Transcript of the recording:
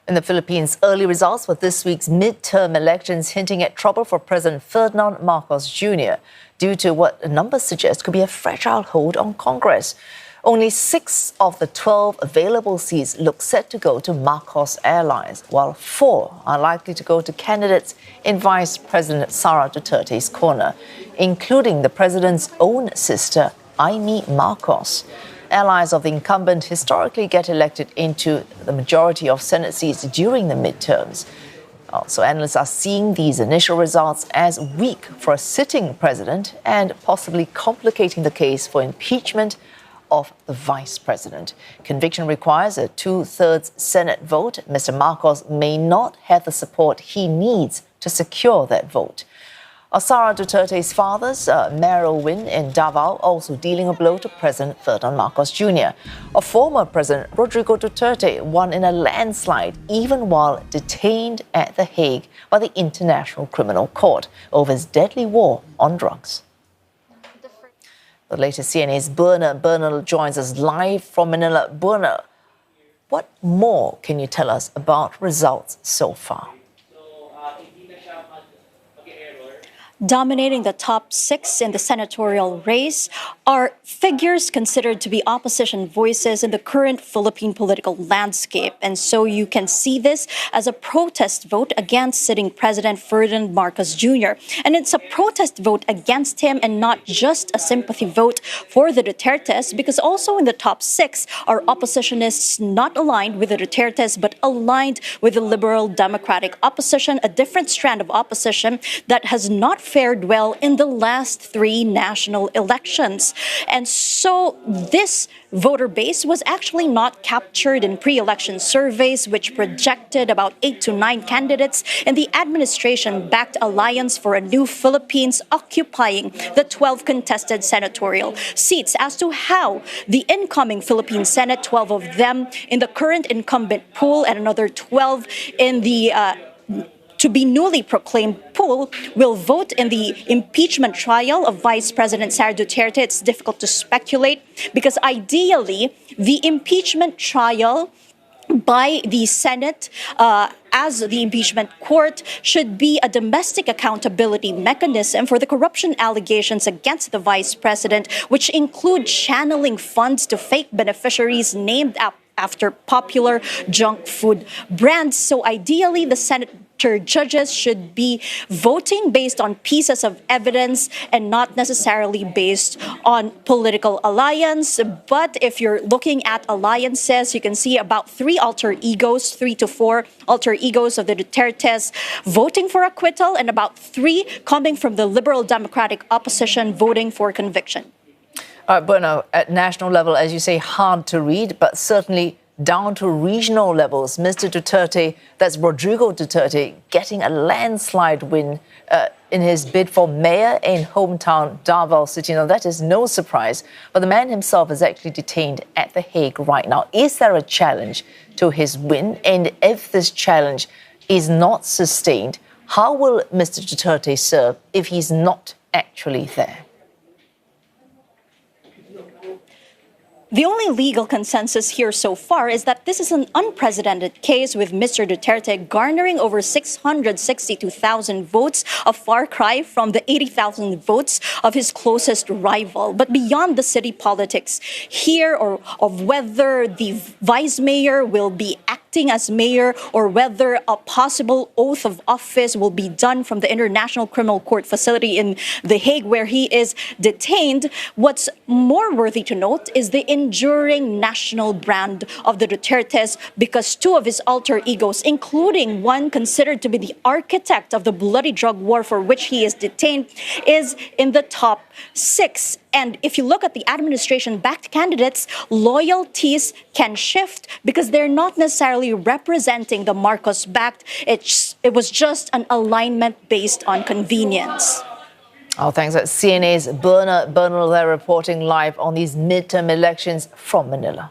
In the Philippines, early results for this week's midterm elections hinting at trouble for President Ferdinand Marcos Jr. due to what numbers suggest could be a fragile hold on Congress. Only 6 of the 12 available seats look set to go to Marcos allies, while 4 are likely to go to candidates in Vice President Sara Duterte's corner, including the president's own sister, Amy Marcos. Allies of the incumbent historically get elected into the majority of Senate seats during the midterms. Also, analysts are seeing these initial results as weak for a sitting president and possibly complicating the case for impeachment of the vice president. Conviction requires a 2/3 Senate vote. Mr. Marcos may not have the support he needs to secure that vote. Sara Duterte's father's mayoral win in Davao also dealing a blow to President Ferdinand Marcos Jr. A former President, Rodrigo Duterte, won in a landslide even while detained at The Hague by the International Criminal Court over his deadly war on drugs. The latest CNA's Buena Bernal joins us live from Manila. Buena, what more can you tell us about results so far? Dominating the top 6 in the senatorial race are figures considered to be opposition voices in the current Philippine political landscape. And so you can see this as a protest vote against sitting President Ferdinand Marcos Jr. And it's a protest vote against him and not just a sympathy vote for the Dutertes, because also in the top 6 are oppositionists not aligned with the Dutertes but aligned with the Liberal Democratic opposition, a different strand of opposition that has not fared well in the last 3 national elections. And so this voter base was actually not captured in pre-election surveys, which projected about 8 to 9 candidates in the administration-backed Alliance for a New Philippines occupying the 12 contested senatorial seats. As to how the incoming Philippine Senate, 12 of them in the current incumbent pool and another 12 in the to be newly proclaimed pool will vote in the impeachment trial of Vice President Sara Duterte, it's difficult to speculate because ideally the impeachment trial by the Senate as the impeachment court should be a domestic accountability mechanism for the corruption allegations against the vice president, which include channeling funds to fake beneficiaries named after popular junk food brands. So ideally, the senator judges should be voting based on pieces of evidence and not necessarily based on political alliance. But if you're looking at alliances, you can see about 3 alter egos, 3 to 4 alter egos of the Dutertes voting for acquittal and about 3 coming from the Liberal Democratic opposition voting for conviction. Buena, at national level, as you say, hard to read, but certainly down to regional levels, Mr. Duterte, that's Rodrigo Duterte, getting a landslide win in his bid for mayor in hometown Davao City. Now, that is no surprise, but the man himself is actually detained at The Hague right now. Is there a challenge to his win? And if this challenge is not sustained, how will Mr. Duterte serve if he's not actually there? The only legal consensus here so far is that this is an unprecedented case, with Mr. Duterte garnering over 662,000 votes, a far cry from the 80,000 votes of his closest rival. But beyond the city politics here, or of whether the vice mayor will be acting as mayor or whether a possible oath of office will be done from the International Criminal Court facility in The Hague where he is detained, what's more worthy to note is the enduring national brand of the Dutertes, because 2 of his alter egos, including one considered to be the architect of the bloody drug war for which he is detained, is in the top 6. And if you look at the administration-backed candidates, loyalties can shift because they're not necessarily representing the Marcos-backed. It was just an alignment based on convenience. Oh, thanks. That's CNA's Buena Bernal there reporting live on these midterm elections from Manila.